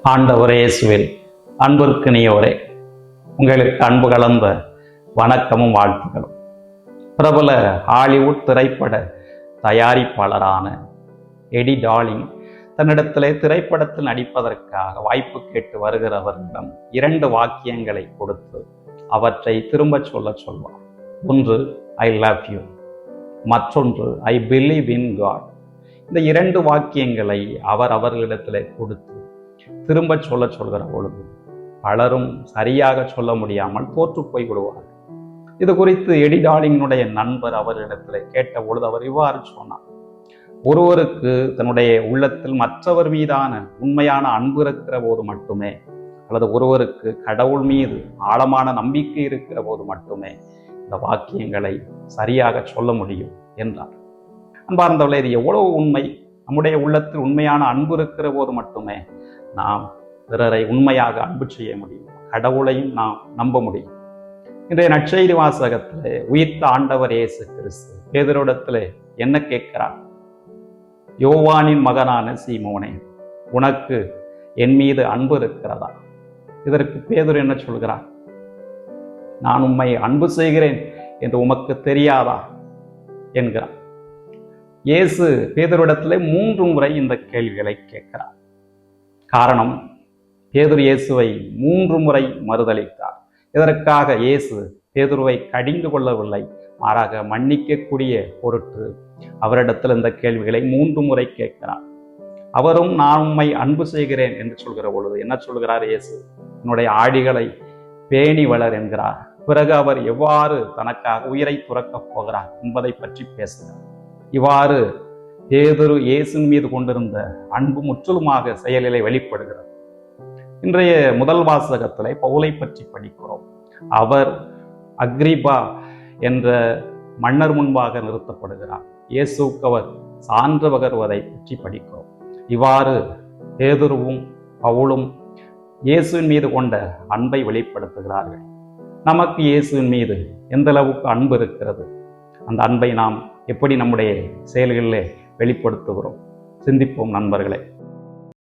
ஆண்டவரே இயேசுவில் அன்பிற்கினியோரே, உங்களுக்கு அன்பு கலந்த வணக்கமும் வாழ்த்துக்களும். பிரபல ஹாலிவுட் திரைப்பட தயாரிப்பாளரான எடி டார்லிங் தன்னிடத்திலே திரைப்படத்தில் நடிப்பதற்காக வாய்ப்பு கேட்டு வருகிறவர்களிடம் 2 வாக்கியங்களை கொடுத்து அவற்றை திரும்ப சொல்வார். ஒன்று, ஐ லவ் யூ, மற்றொன்று, ஐ பிலீவ் இன் காட். இந்த 2 வாக்கியங்களை அவர்களிடத்திலே கொடுத்து திரும்ப சொல்கிற பொழுது பலரும் சரியாக சொல்ல முடியாமல் தோற்று போய் விடுவார்கள். இது குறித்து எடி டார்லிங்கினுடைய நண்பர் அவரிடத்தில் கேட்ட பொழுது அவர் இவ்வாறு சொன்னார்: ஒருவருக்கு தன்னுடைய உள்ளத்தில் மற்றவர் மீதான உண்மையான அன்பு இருக்கிற போது மட்டுமே, அல்லது ஒருவருக்கு கடவுள் மீது ஆழமான நம்பிக்கை இருக்கிற போது மட்டுமே இந்த வாக்கியங்களை சரியாக சொல்ல முடியும் என்றார். அன்பார்ந்தவர்களே, இது எவ்வளவு உண்மை! நம்முடைய உள்ளத்தில் உண்மையான அன்பு இருக்கிற போது மட்டுமே நாம் பிறரை உண்மையாக அன்பு செய்ய முடியும், கடவுளையும் நாம் நம்ப முடியும். இன்றைய நற்செய்தி வாசகத்திலே உயிர்த்த ஆண்டவர் இயேசு கிறிஸ்து பேதுருவிடத்திலே என்ன கேட்கிறார்? யோவானின் மகனான சீமோனே, உனக்கு என் மீது அன்பு இருக்கிறதா? இதற்கு பேதுரு என்ன சொல்கிறார்? நான் உம்மை அன்பு செய்கிறேன் என்று உமக்கு தெரியாதா என்கிறார். இயேசு பேதுருவிடத்திலே 3 முறை இந்த கேள்விகளை கேட்கிறார். காரணம், பேதுரு இயேசுவை 3 முறை மறுதலித்தார். இதற்காக இயேசு பேதுருவை கடிந்து கொள்ளவில்லை, மாறாக மன்னிக்கக்கூடிய பொருட்டு அவரிடத்தில் இந்த கேள்விகளை 3 முறை கேட்கிறார். அவரும் நான் உம்மை அன்பு செய்கிறேன் என்று சொல்கிற பொழுது என்ன சொல்கிறார் இயேசு? என்னுடைய ஆடிகளை பேணி வளர் என்கிறார். பிறகு அவர் எவ்வாறு தனக்காக உயிரை துறக்கப் போகிறார் என்பதை பற்றி பேசுகிறார். இவ்வாறு பேதுரு இயேசுவின் மீது கொண்டிருந்த அன்பு முற்றிலுமாக செயலிலே வெளிப்படுகிறது. இன்றைய முதல் வாசகத்திலே பவுலை பற்றி படிக்கிறோம். அவர் அக்ரிப்பா என்ற மன்னர் முன்பாக நிறுத்தப்படுகிறார். இயேசுவுக்கு அவர் சான்று பகர்வதை பற்றி படிக்கிறோம். இவ்வாறு பேதுருவும் பவுலும் இயேசுவின் மீது கொண்ட அன்பை வெளிப்படுத்துகிறார்கள். நமக்கு இயேசுவின் மீது எந்த அளவுக்கு அன்பு இருக்கிறது? அந்த அன்பை நாம் எப்படி நம்முடைய செயல்களிலே வெளிப்படுத்துகிறோம்? சிந்திப்போம் நண்பர்களே.